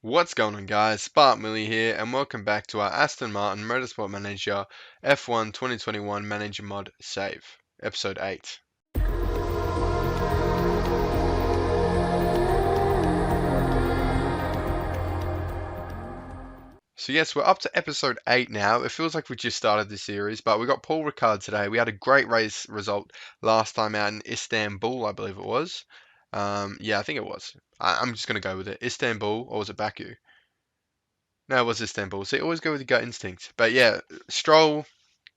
What's going on, guys? Spark Millie here, and welcome back to our Aston Martin Motorsport Manager F1 2021 Manager Mod Save, Episode 8. So yes, we're up to Episode 8 now. It feels like we just started this series, but we got Paul Ricard today. We had a great race result last time out in Istanbul, I believe it was. Yeah, I think it was. I'm just going to go with it. Istanbul, or was it Baku? No, it was Istanbul. So you always go with your gut instinct. But yeah, Stroll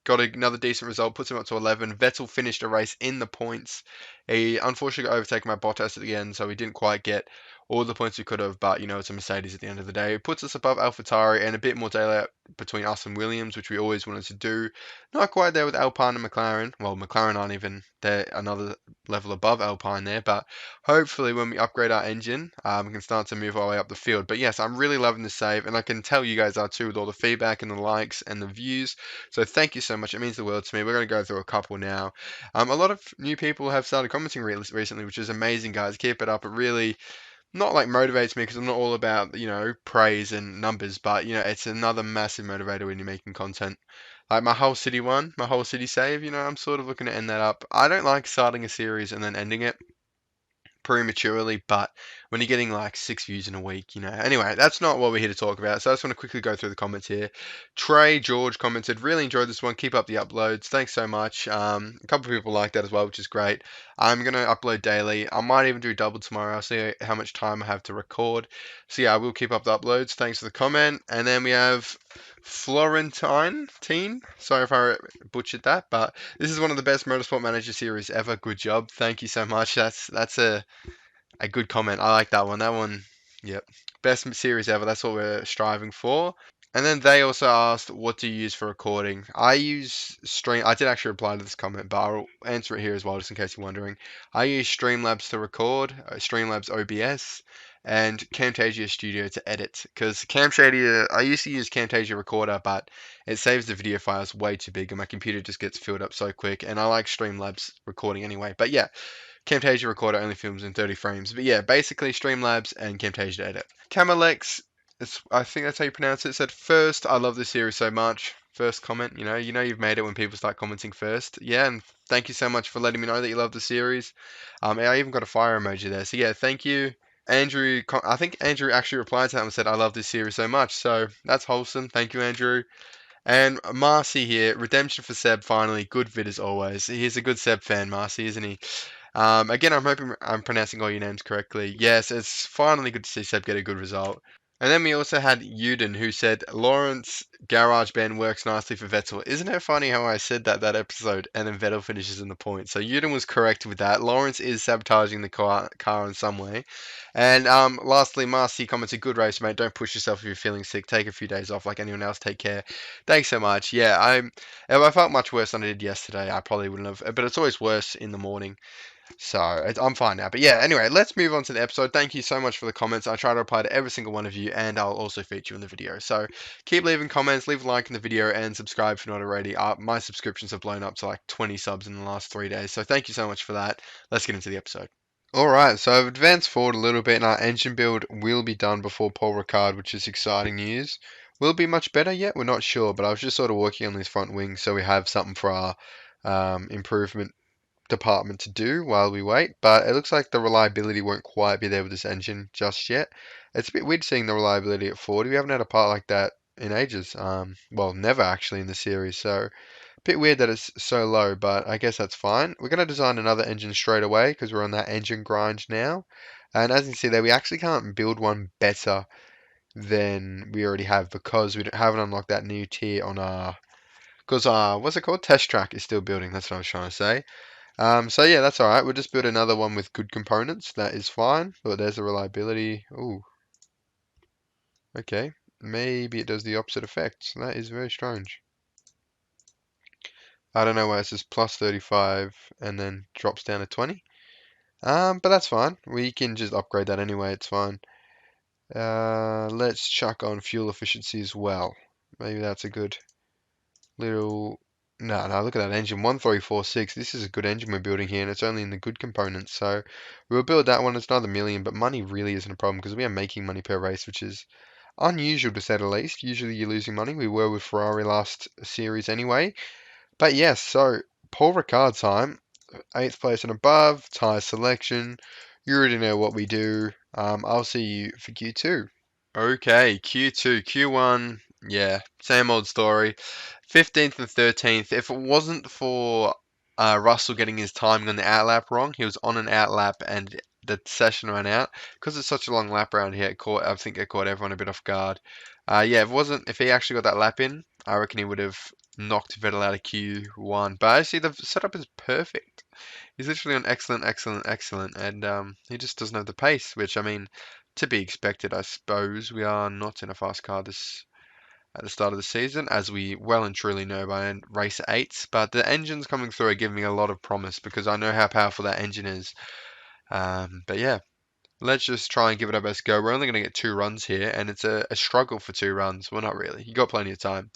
got another decent result, puts him up to 11. Vettel finished a race in the points. He unfortunately got overtaken by Bottas at the end, so he didn't quite get all the points he could have, but it's a Mercedes at the end of the day. It puts us above AlphaTauri and a bit more daylight between us and Williams, which we always wanted to do. Not quite there with Alpine and McLaren. Well, McLaren aren't even there, another level above Alpine there, but hopefully when we upgrade our engine, we can start to move our way up the field. But yes, I'm really loving this save, and I can tell you guys are too with all the feedback and the likes and the views. So thank you so much. It means the world to me. We're going to go through a couple now. A lot of new people have started commenting recently, which is amazing, guys. Keep it up. It really not like motivates me because I'm not all about praise and numbers, but it's another massive motivator when you're making content. Like my whole city one, my whole city save. I'm sort of looking to end that up. I don't like starting a series and then ending it prematurely, but when you're getting like 6 views in a week. Anyway, that's not what we're here to talk about. So I just want to quickly go through the comments here. Trey George commented, really enjoyed this one. Keep up the uploads. Thanks so much. A couple of people like that as well, which is great. I'm going to upload daily. I might even do double tomorrow. I'll see how much time I have to record. So yeah, I will keep up the uploads. Thanks for the comment. And then we have Florentine Teen. Sorry if I butchered that, but this is one of the best Motorsport Manager series ever. Good job. Thank you so much. That's a good comment. I like that one. That one, yep. Best series ever. That's what we're striving for. And then they also asked, what do you use for recording? I use Stream. I did actually reply to this comment, but I'll answer it here as well, just in case you're wondering. I use Streamlabs to record, Streamlabs OBS, and Camtasia Studio to edit. Because Camtasia, I used to use Camtasia Recorder, but it saves the video files way too big, and my computer just gets filled up so quick. And I like Streamlabs recording anyway. But yeah, Camtasia Recorder only films in 30 frames. But yeah, basically Streamlabs and Camtasia to edit. Camalex, I think that's how you pronounce it, said, first, I love this series so much. First comment, you've made it when people start commenting first. Yeah, and thank you so much for letting me know that you love the series. I even got a fire emoji there. So yeah, thank you. Andrew, I think Andrew actually replied to that and said, I love this series so much. So that's wholesome. Thank you, Andrew. And Marcy here, redemption for Seb finally. Good vid as always. He's a good Seb fan, Marcy, isn't he? Again, I'm hoping I'm pronouncing all your names correctly. Yes, it's finally good to see Seb get a good result. And then we also had Uden who said Lawrence GarageBand works nicely for Vettel. Isn't it funny how I said that episode and then Vettel finishes in the point? So Uden was correct with that. Lawrence is sabotaging the car in some way. And lastly, Marcy commented, good race, mate. Don't push yourself if you're feeling sick. Take a few days off like anyone else. Take care. Thanks so much. Yeah, if I felt much worse than I did yesterday, I probably wouldn't have. But it's always worse in the morning. So I'm fine now. But yeah, anyway, let's move on to the episode. Thank you so much for the comments. I try to reply to every single one of you, and I'll also feature you in the video. So keep leaving comments, leave a like in the video, and subscribe if you're not already. My subscriptions have blown up to like 20 subs in the last 3 days. So thank you so much for that. Let's get into the episode. Alright, so I've advanced forward a little bit, and our engine build will be done before Paul Ricard, which is exciting news. Will it be much better yet? We're not sure, but I was just sort of working on this front wing so we have something for our improvement department to do while we wait, but it looks like the reliability won't quite be there with this engine just yet. It's a bit weird seeing the reliability at 40. We haven't had a part like that in ages. Well, never actually in the series, so a bit weird that it's so low, but I guess that's fine. We're going to design another engine straight away because we're on that engine grind now. And as you can see there, we actually can't build one better than we already have because we haven't unlocked that new tier on our... Because, what's it called? Test track is still building. That's what I was trying to say. So yeah, that's alright. We'll just build another one with good components. That is fine. But there's the reliability. Ooh, okay. Maybe it does the opposite effect. That is very strange. I don't know why it says plus 35 and then drops down to 20. But that's fine. We can just upgrade that anyway. It's fine. Let's chuck on fuel efficiency as well. Maybe that's a good little No, no, look at that engine, 1346. This is a good engine we're building here, and it's only in the good components. So we'll build that one. It's another million, but money really isn't a problem because we are making money per race, which is unusual to say the least. Usually you're losing money. We were with Ferrari last series anyway. But yes, so Paul Ricard time, eighth place and above, tyre selection. You already know what we do. I'll see you for Q2. Okay, Q2, Q1, yeah, same old story. 15th and 13th. If it wasn't for Russell getting his timing on the outlap wrong, he was on an outlap and the session ran out. Because it's such a long lap round here, I think it caught everyone a bit off guard. Yeah, if he actually got that lap in, I reckon he would have knocked Vettel out of Q1. But actually, the setup is perfect. He's literally on excellent, excellent, excellent, and he just doesn't have the pace, which I mean, to be expected, I suppose. We are not in a fast car this at the start of the season, as we well and truly know by race 8. But the engines coming through are giving me a lot of promise because I know how powerful that engine is. But yeah, let's just try and give it our best go. We're only going to get 2 runs here, and it's a struggle for 2 runs. Well, not really. You got plenty of time,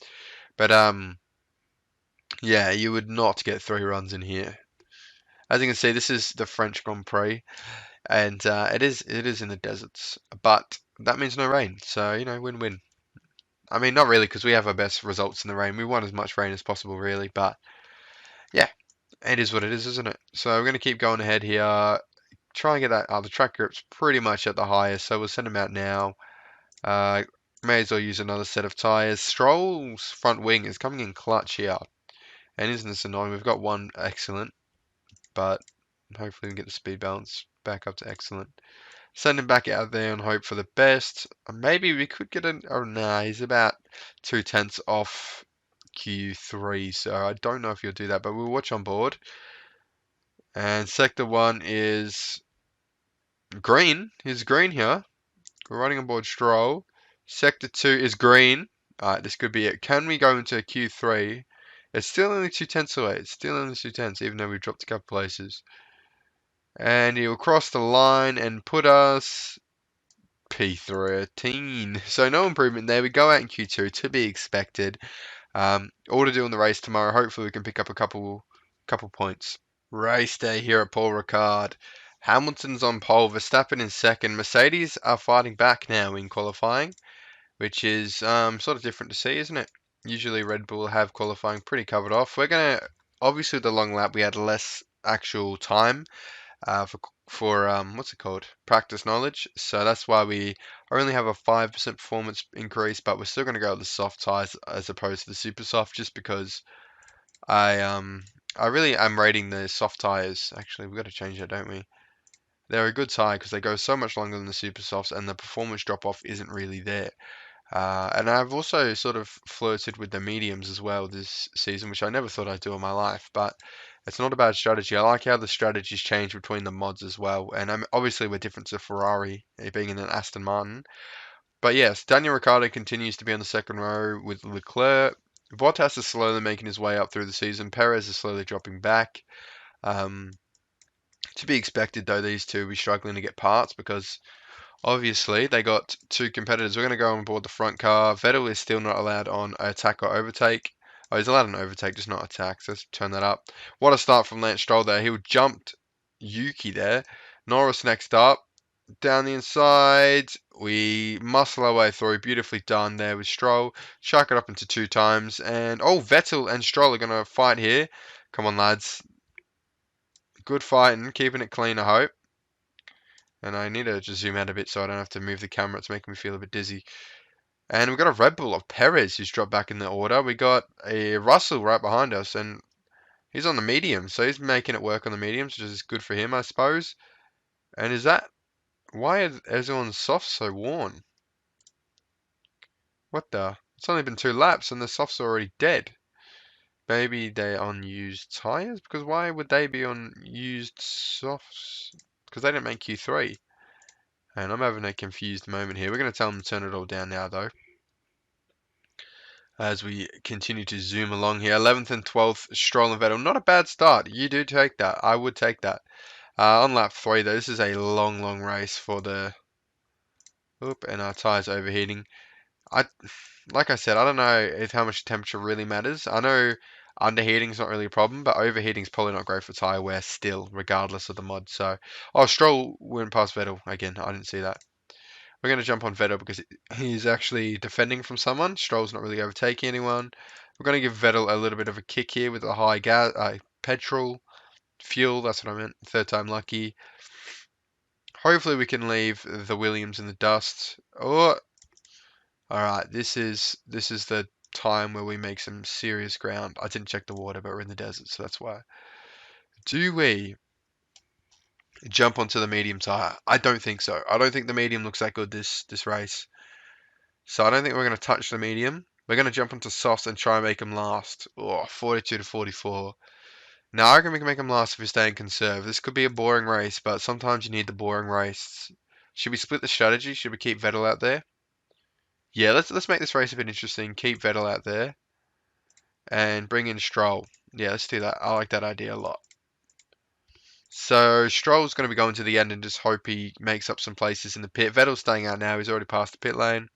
but yeah, you would not get 3 runs in here. As you can see, this is the French Grand Prix, and it is in the deserts, but that means no rain. So win-win. I mean, not really, because we have our best results in the rain. We want as much rain as possible, really. But yeah, it is what it is, isn't it? So we're going to keep going ahead here. Try and get that. The track grip's pretty much at the highest, so we'll send him out now. Uh, may as well use another set of tyres. Stroll's front wing is coming in clutch here. And isn't this annoying? We've got one excellent, but hopefully we can get the speed balance back up to excellent. Send him back out there and hope for the best. Maybe we could get an. Oh, nah, he's about 2 tenths off Q3, so I don't know if he'll do that, but we'll watch on board. And sector 1 is green. He's green here. We're running on board Stroll. Sector 2 is green. Alright, this could be it. Can we go into Q3? It's still only 2 tenths away. It's still only 2 tenths, even though we dropped a couple places. And he'll cross the line and put us P13. So no improvement there. We go out in Q2 to be expected. All to do in the race tomorrow. Hopefully we can pick up a couple points. Race day here at Paul Ricard. Hamilton's on pole, Verstappen in second. Mercedes are fighting back now in qualifying, which is sort of different to see, isn't it? Usually Red Bull have qualifying pretty covered off. We're gonna obviously the long lap we had less actual time for what's it called? Practice knowledge. So that's why we only have a 5% performance increase, but we're still going to go with the soft tires as opposed to the super soft, just because I um I really am rating the soft tires. Actually, we've got to change that, don't we? They're a good tire because they go so much longer than the super softs, and the performance drop off isn't really there. And I've also sort of flirted with the mediums as well this season, which I never thought I'd do in my life, but it's not a bad strategy. I like how the strategies change between the mods as well, and obviously we're different to Ferrari, being in an Aston Martin. But yes, Daniel Ricciardo continues to be on the second row with Leclerc. Bottas is slowly making his way up through the season. Perez is slowly dropping back. Um, to be expected, though, these two will be struggling to get parts because obviously, they got 2 competitors. We're going to go on board the front car. Vettel is still not allowed on attack or overtake. Oh, he's allowed on overtake, just not attack. So let's turn that up. What a start from Lance Stroll there. He jumped Yuki there. Norris next up. Down the inside. We muscle our way through. Beautifully done there with Stroll. Chuck it up into 2 times. And, oh, Vettel and Stroll are going to fight here. Come on, lads. Good fighting. Keeping it clean, I hope. And I need to just zoom out a bit so I don't have to move the camera. It's making me feel a bit dizzy. And we've got a Red Bull of Perez who's dropped back in the order. We got a Russell right behind us, and he's on the medium, so he's making it work on the mediums, which is good for him, I suppose. And why is everyone's softs so worn? What the? It's only been 2 laps and the softs are already dead. Maybe they're on used tires? Because why would they be on used softs? Because they didn't make Q3. And I'm having a confused moment here. We're going to tell them to turn it all down now, though. As we continue to zoom along here. 11th and 12th, Stroll and Vettel. Not a bad start. You do take that. I would take that. On lap 3, though, this is a long, long race for the... Oop, and our tyres overheating. Like I said, I don't know if how much temperature really matters. I know Underheating's not really a problem, but overheating's probably not great for tyre wear still, regardless of the mod. So, oh, Stroll went past Vettel again. I didn't see that. We're going to jump on Vettel because he's actually defending from someone. Stroll's not really overtaking anyone. We're going to give Vettel a little bit of a kick here with a high gas, petrol, fuel. That's what I meant. Third time lucky. Hopefully we can leave the Williams in the dust. Oh, all right. This is the time where we make some serious ground. I didn't check the water, but we're in the desert, so that's why. Do we jump onto the medium tire? I don't think so. I don't think the medium looks that good this race. So I don't think we're going to touch the medium. We're going to jump onto softs and try and make them last. Oh, 42 to 44. Now I reckon we can make them last if we stay in conserve. This could be a boring race, but sometimes you need the boring race. Should we split the strategy? Should we keep Vettel out there? Yeah, let's make this race a bit interesting. Keep Vettel out there and bring in Stroll. Yeah, let's do that. I like that idea a lot. So Stroll's going to be going to the end and just hope he makes up some places in the pit. Vettel's staying out now. He's already passed the pit lane.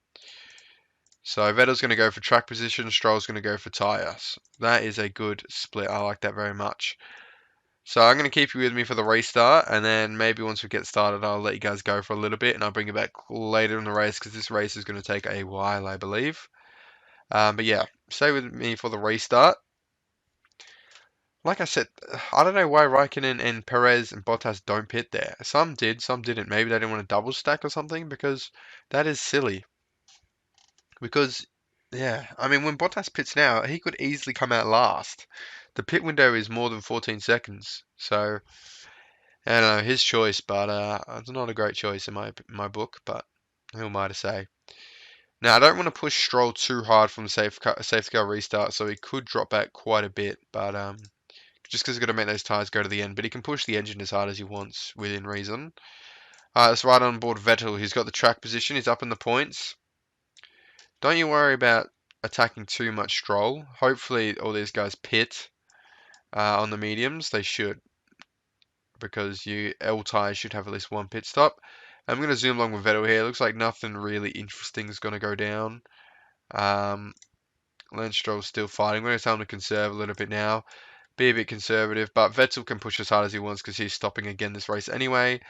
So Vettel's going to go for track position. Stroll's going to go for tyres. That is a good split. I like that very much. So I'm going to keep you with me for the restart, and then maybe once we get started, I'll let you guys go for a little bit, and I'll bring you back later in the race because this race is going to take a while, I believe. But yeah, stay with me for the restart. Like I said, I don't know why Raikkonen and Perez and Bottas don't pit there. Some did, some didn't. Maybe they didn't want to double stack or something because that is silly. Because, yeah, I mean, when Bottas pits now, he could easily come out last. The pit window is more than 14 seconds. So, I don't know, his choice, but it's not a great choice in my book, but who am I to say? Now, I don't want to push Stroll too hard from the safety car restart, so he could drop back quite a bit, but just because he's got to make those tyres go to the end, but he can push the engine as hard as he wants within reason. Let's ride on board Vettel. He's got the track position. He's up in the points. Don't you worry about attacking too much Stroll. Hopefully all these guys pit on the mediums. They should, because you L tyres should have at least one pit stop. I'm going to zoom along with Vettel here. Looks like nothing really interesting is going to go down. Lance Stroll's still fighting. We're going to tell him to conserve a little bit now. Be a bit conservative, but Vettel can push as hard as he wants because he's stopping again this race anyway.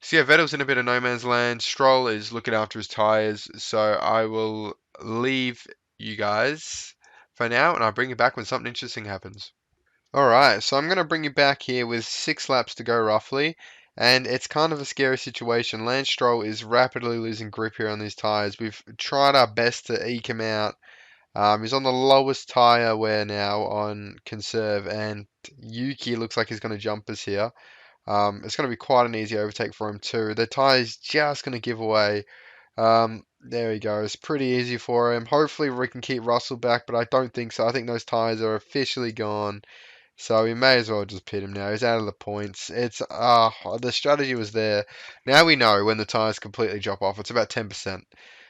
So yeah, Vettel's in a bit of no man's land. Stroll is looking after his tyres, so I will leave you guys for now, and I'll bring you back when something interesting happens. Alright, so I'm going to bring you back here with 6 laps to go roughly, and it's kind of a scary situation. Lance Stroll is rapidly losing grip here on these tyres. We've tried our best to eke him out. He's on the lowest tyre wear now on conserve, and Yuki looks like he's going to jump us here. It's going to be quite an easy overtake for him too. The tyre's just going to give away. There he goes. Pretty easy for him. Hopefully we can keep Russell back, but I don't think so. I think those tyres are officially gone. So we may as well just pit him now. He's out of the points. It's the strategy was there. Now we know when the tyres completely drop off. It's about 10%.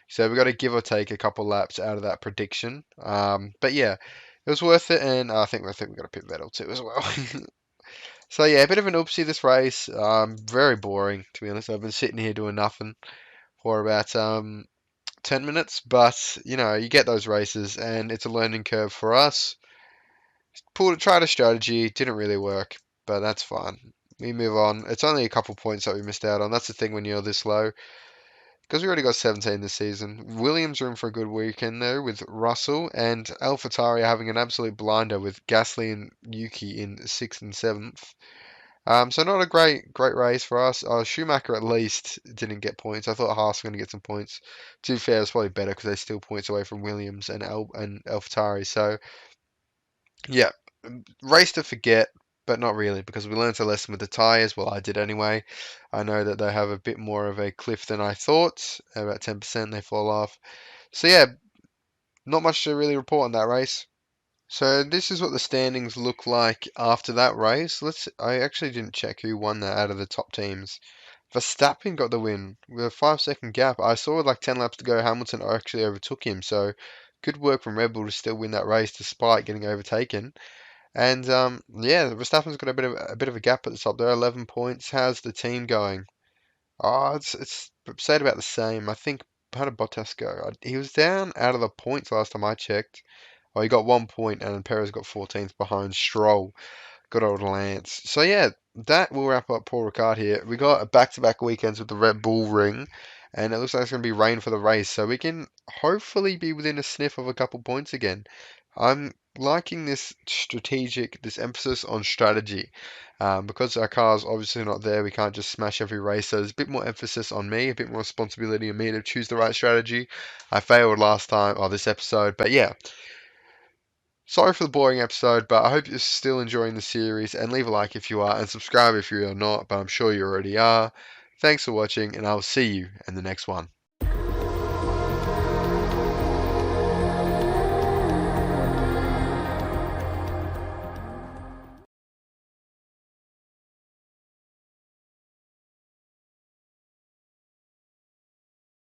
So we've got to give or take a couple laps out of that prediction. But yeah, it was worth it, and I think we've got to pit Vettel too as well. So yeah, a bit of an oopsie this race. Very boring to be honest. I've been sitting here doing nothing for about 10 minutes, but you know, you get those races, and it's a learning curve for us. Tried a strategy, didn't really work, but that's fine. We move on. It's only a couple points that we missed out on. That's the thing when you're this low, because we already got 17 this season. Williams are in for a good weekend though, with Russell and AlphaTauri having an absolute blinder with Gasly and Yuki in 6th and 7th. So not a great race for us. Schumacher at least didn't get points. I thought Haas were going to get some points. To be fair, it's probably better because they're still points away from Williams and AlphaTauri. So yeah, race to forget, but not really because we learned a lesson with the tyres. Well, I did anyway. I know that they have a bit more of a cliff than I thought. About 10% they fall off. So yeah, not much to really report on that race. So this is what the standings look like after that race. I actually didn't check who won that out of the top teams. Verstappen got the win with a 5 second gap. I saw with like 10 laps to go, Hamilton actually overtook him. So good work from Red Bull to still win that race despite getting overtaken. And yeah, Verstappen's got a bit of a gap at the top there, 11 points. How's the team going? Oh, it's said about the same. I think how did Bottas go? He was down out of the points last time I checked. Oh, he got 1 point, and Perez got 14th behind Stroll. Good old Lance. So yeah, that will wrap up Paul Ricard here. We got a back-to-back weekends with the Red Bull Ring, and it looks like it's going to be rain for the race, so we can hopefully be within a sniff of a couple points again. I'm liking this emphasis on strategy. Because our car's obviously not there, we can't just smash every race. So there's a bit more emphasis on me, a bit more responsibility on me to choose the right strategy. I failed last time, or this episode, but yeah. Sorry for the boring episode, but I hope you're still enjoying the series, and leave a like if you are, and subscribe if you are not, but I'm sure you already are. Thanks for watching, and I'll see you in the next one.